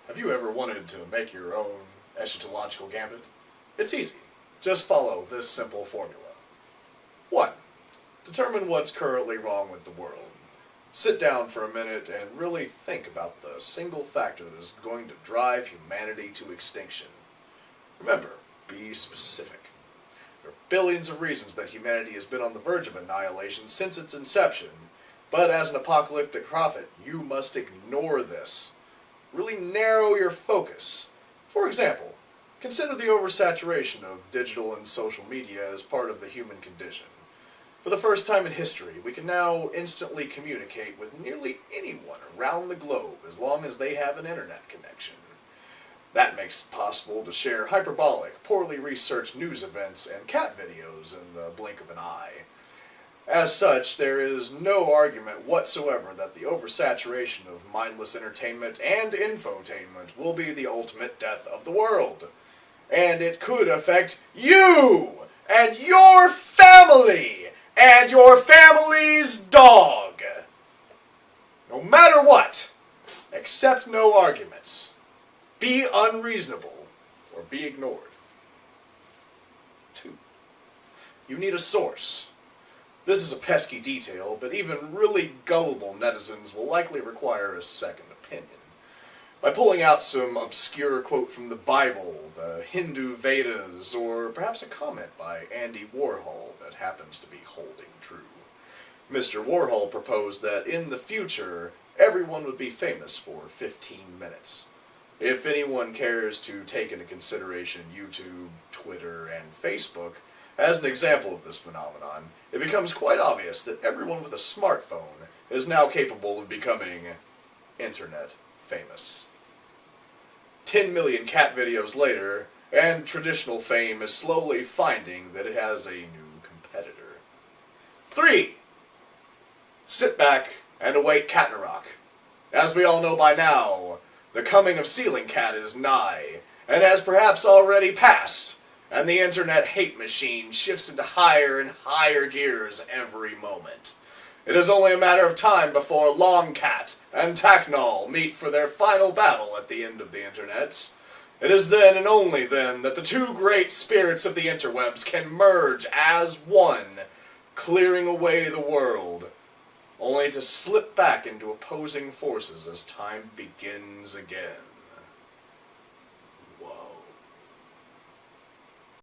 Have you ever wanted to make your own eschatological gambit? It's easy. Just follow this simple formula. 1. Determine what's currently wrong with the world. Sit down for a minute and really think about the single factor that is going to drive humanity to extinction. Remember, be specific. There are billions of reasons that humanity has been on the verge of annihilation since its inception, but as an apocalyptic prophet, you must ignore this. Really narrow your focus. For example, consider the oversaturation of digital and social media as part of the human condition. For the first time in history, we can now instantly communicate with nearly anyone around the globe as long as they have an internet connection. That makes it possible to share hyperbolic, poorly researched news events and cat videos in the blink of an eye. As such, there is no argument whatsoever that the oversaturation of mindless entertainment and infotainment will be the ultimate death of the world. And it could affect you and your family and your family's dog. No matter what, accept no arguments. Be unreasonable or be ignored. 2. You need a source. This is a pesky detail, but even really gullible netizens will likely require a second opinion. By pulling out some obscure quote from the Bible, the Hindu Vedas, or perhaps a comment by Andy Warhol that happens to be holding true. Mr. Warhol proposed that in the future, everyone would be famous for 15 minutes. If anyone cares to take into consideration YouTube, Twitter, and Facebook as an example of this phenomenon, it becomes quite obvious that everyone with a smartphone is now capable of becoming internet famous. 10 million cat videos later, and traditional fame is slowly finding that it has a new competitor. 3. Sit back and await Katnarok. As we all know by now, the coming of Ceiling Cat is nigh, and has perhaps already passed, and the internet hate machine shifts into higher and higher gears every moment. It is only a matter of time before Longcat and Tacknall meet for their final battle at the end of the internets. It is then and only then that the two great spirits of the interwebs can merge as one, clearing away the world, only to slip back into opposing forces as time begins again.